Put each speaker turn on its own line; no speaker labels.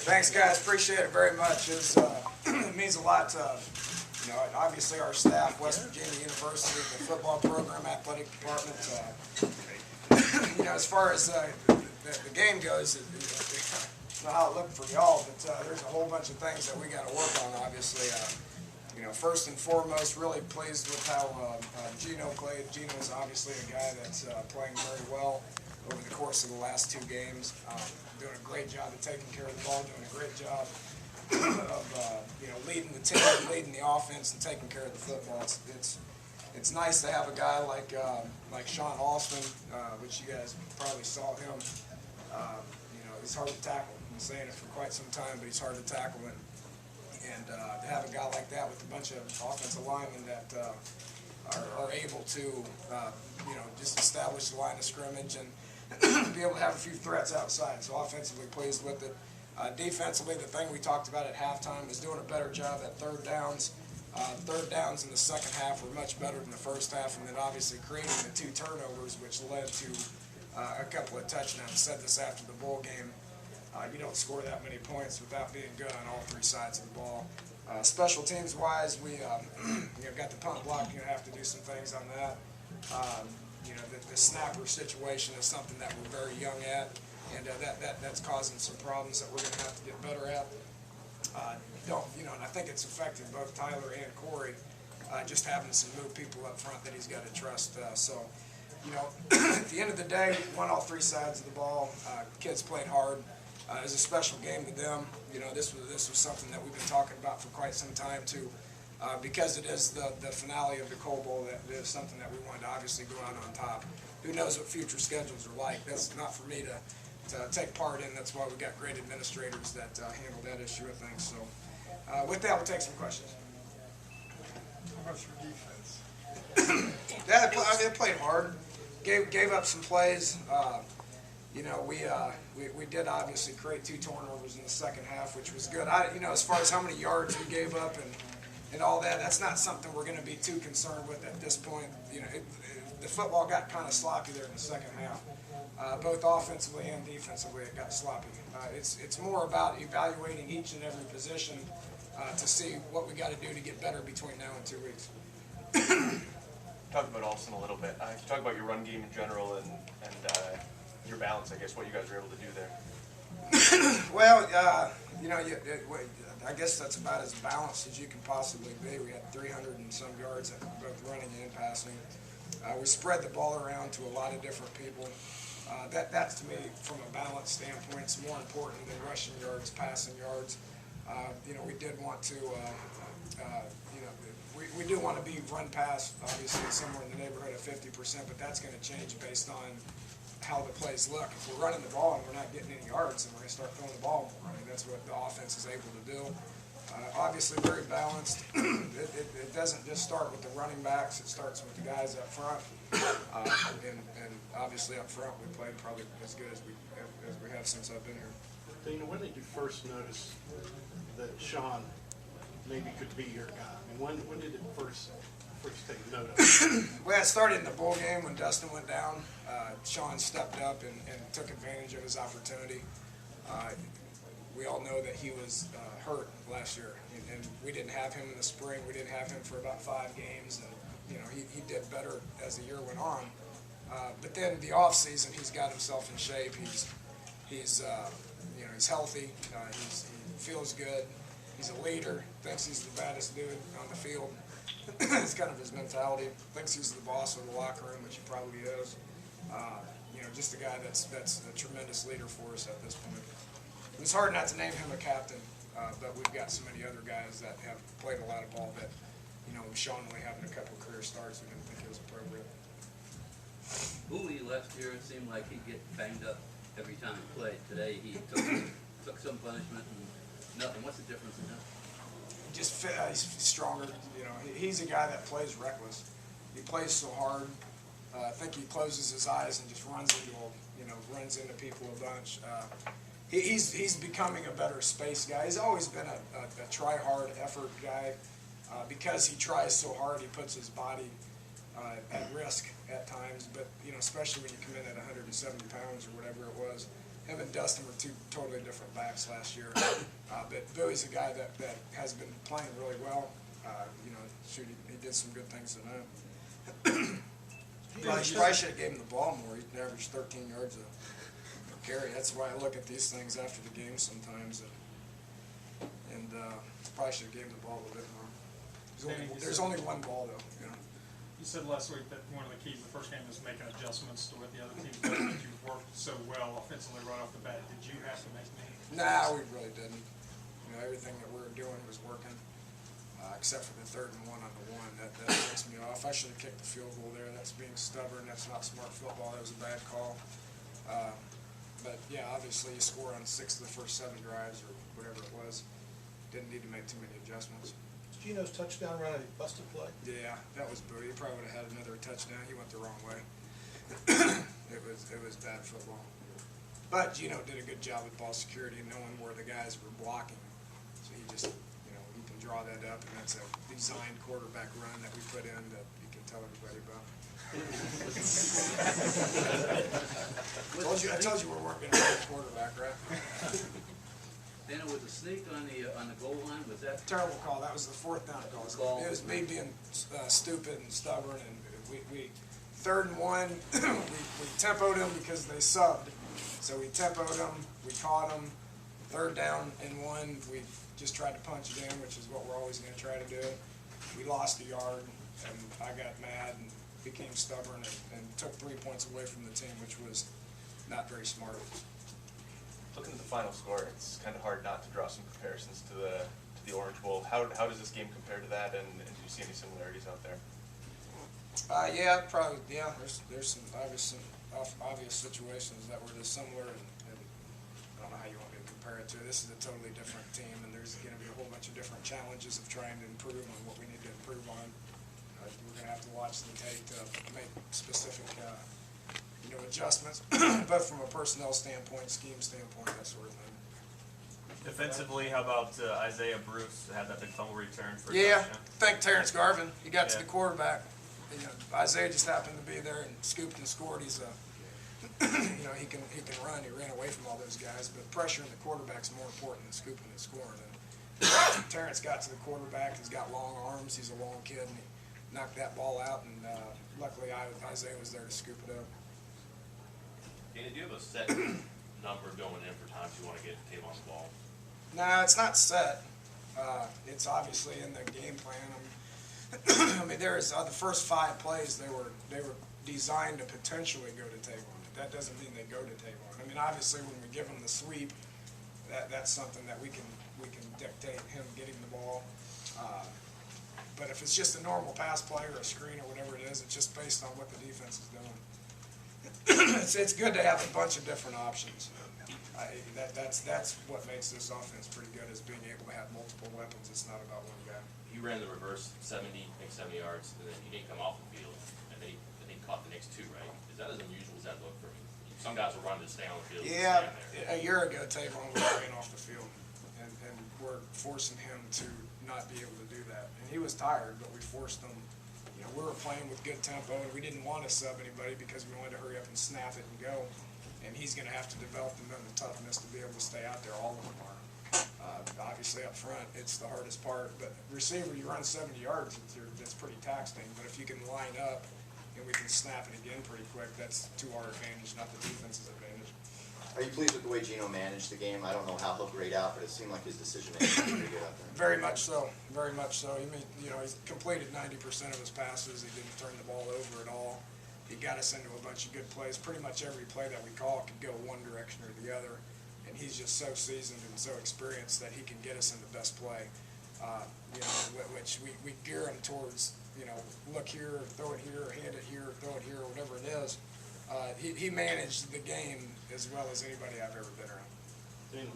Thanks, guys. Appreciate it very much. It means a lot to, obviously our staff, West Virginia University, the football program, athletic department. As far as the game goes, I don't know how it looked for y'all, but there's a whole bunch of things that we got to work on, obviously. First and foremost, really pleased with how Gino played. Gino's obviously a guy that's playing very well over the course of the last 2 games. Doing a great job of taking care of the ball, doing a great job of leading the team, leading the offense, and taking care of the football. It's nice to have a guy like Sean Alston, which you guys probably saw him. He's hard to tackle. I've been saying it for quite some time, but he's hard to tackle. And to have a guy like that with a bunch of offensive linemen that are able to, just establish the line of scrimmage and be able to have a few threats outside. So offensively pleased with it. Defensively, the thing we talked about at halftime is doing a better job at third downs. Third downs in the second half were much better than the first half, and then obviously creating the 2 turnovers, which led to a couple of touchdowns. I said this after the bowl game. You don't score that many points without being good on all 3 sides of the ball. Special teams wise, we got the punt block. You have to do some things on that. The snapper situation is something that we're very young at, and that's causing some problems that we're going to have to get better at. And I think it's affected both Tyler and Corey, just having some new people up front that he's got to trust. At the end of the day, we won all 3 sides of the ball. Kids played hard. It was a special game to them. This was something that we've been talking about for quite some time too, because it is the finale of the Coal Bowl. That is something that we wanted to obviously go out on top. Who knows what future schedules are like? That's not for me to take part in. That's why we got great administrators that handle that issue of things. So, with that, we'll take some questions.
How about your defense?
They played hard. Gave up some plays. We did obviously create 2 turnovers in the second half, which was good. As far as how many yards we gave up and all that, that's not something we're going to be too concerned with at this point. The football got kind of sloppy there in the second half. Both offensively and defensively, it got sloppy. It's more about evaluating each and every position to see what we got to do to get better between now and 2 weeks.
Talk about Alston a little bit. Can you talk about your run game in general and your balance, I guess, what you guys were able to do there?
Well, I guess that's about as balanced as you can possibly be. We had 300 and some yards at both running and passing. We spread the ball around to a lot of different people. That's to me, from a balance standpoint, is more important than rushing yards, passing yards. We did want to, we do want to be run pass, obviously, somewhere in the neighborhood of 50%, but that's going to change based on how the plays look. If we're running the ball and we're not getting any yards, then we're going to start throwing the ball more. That's what the offense is able to do. Obviously, very balanced. It doesn't just start with the running backs. It starts with the guys up front. And obviously, up front, we played probably as good as we have since I've been here.
Dana, when did you first notice that Sean maybe could be your guy? I mean, when did it first take note of it?
Well, it started in the bowl game when Dustin went down. Sean stepped up and took advantage of his opportunity. We all know that he was hurt last year, and we didn't have him in the spring. We didn't have him for about 5 games, and he did better as the year went on. But then the off season, he's got himself in shape. He's healthy. He feels good. He's a leader. Thinks he's the baddest dude on the field. It's kind of his mentality. Thinks he's the boss of the locker room, which he probably is. Just a guy that's a tremendous leader for us at this point. It's hard not to name him a captain, but we've got so many other guys that have played a lot of ball that, with Sean only having a couple of career starts, we didn't think it was appropriate.
Bowie last year, it seemed like he'd get banged up every time he played. Today he took some punishment and nothing. What's the difference in him?
He's stronger. He's a guy that plays reckless. He plays so hard. I think he closes his eyes and just runs into people a bunch. He's becoming a better space guy. He's always been a try-hard effort guy. Because he tries so hard, he puts his body at risk at times. But especially when you come in at 170 pounds or whatever it was, him and Dustin were two totally different backs last year. But Bowie's a guy that has been playing really well. You know, shoot, he did some good things tonight. Probably should have gave him the ball more. He averaged 13 yards a carry. That's why I look at these things after the game sometimes. And probably should have gave him the ball a little bit more. There's only one ball though. You know.
You said last week that one of the keys in the first game was making adjustments to what the other teams did, that you worked so well offensively right off the bat. Did you have to make any?
Nah, we really didn't. You know, everything that we were doing was working, except for the 3rd and 1 on the 1. That takes me off. I should have kicked the field goal there. That's being stubborn. That's not smart football. That was a bad call. But yeah, obviously you score on 6 of the first 7 drives or whatever it was. Didn't need to make too many adjustments.
Gino's touchdown run, he busted play.
Yeah, that was boo. He probably would have had another touchdown. He went the wrong way. It was bad football. But Gino did a good job with ball security and knowing where the guys were blocking. So he just, you know, he can draw that up, and that's a designed quarterback run that we put in that you can tell everybody about. I told you we're working on a quarterback, right?
Then it was a sneak on the goal line. Was that
Terrible call. That was the 4th down call. It was me being stupid and stubborn, and we 3rd and 1, we tempoed them because they subbed. So we tempoed them, we caught them. 3rd down and 1, we just tried to punch it in, which is what we're always going to try to do. We lost a yard, and I got mad and became stubborn and took 3 points away from the team, which was not very smart.
Looking at the final score, it's kind of hard not to draw some comparisons to the Orange Bowl. How does this game compare to that, and do you see any similarities out there?
Yeah, probably. Yeah, there's some obvious situations that were just similar, and I don't know how you want me to compare it to. This is a totally different team, and there's going to be a whole bunch of different challenges of trying to improve on what we need to improve on. We're going to have to watch the tape to make specific adjustments, both from a personnel standpoint, scheme standpoint, that sort of thing.
Defensively, how about Isaiah Bruce had that big fumble return for a
Yeah,
touchdown?
thank Terrence Garvin. He got to
Yeah.
the quarterback. You know, Isaiah just happened to be there and scooped and scored. He's you know, he can run. He ran away from all those guys, but pressuring the quarterback's more important than scooping and scoring. And Terrence got to the quarterback. He's got long arms. He's a long kid, and he knocked that ball out. And luckily, Isaiah was there to scoop it up.
Danny, do you have a set number going in for times you want to get Tavon the ball?
No, it's not set. It's obviously in the game plan. I mean, there's the first 5 plays they were designed to potentially go to Tavon. That doesn't mean they go to Tavon. I mean, obviously when we give them the sweep, that's something that we can dictate him getting the ball. But if it's just a normal pass play or a screen or whatever it is, it's just based on what the defense is doing. It's good to have a bunch of different options. That's what makes this offense pretty good, is being able to have multiple weapons. It's not about one guy.
You ran the reverse 70, make 70 yards, and then you didn't come off the field, and then he caught the next 2, right? Is that as unusual as that look for me? Some guys will run to stay on the field.
Yeah,
and stand there.
a year ago, Tavon was ran off the field, and we're forcing him to not be able to do that. And he was tired, but we forced him. You know, we were playing with good tempo, and we didn't want to sub anybody because we wanted to hurry up and snap it and go. And he's going to have to develop the mental toughness to be able to stay out there. All of them are. Obviously, up front, it's the hardest part. But receiver, you run 70 yards, that's pretty taxing. But if you can line up and we can snap it again pretty quick, that's to our advantage, not the defense's advantage.
Are you pleased with the way Gino managed the game? I don't know how he'll grade out, but it seemed like his decision-making was pretty good out there.
Very much so. Very much so. You know, he's completed 90% of his passes. He didn't turn the ball over at all. He got us into a bunch of good plays. Pretty much every play that we call could go one direction or the other. And he's just so seasoned and so experienced that he can get us in the best play. You know, which we gear him towards, you know, look here, throw it here, hand it here, throw it here, whatever it is. He managed the game as well as anybody I've ever been around.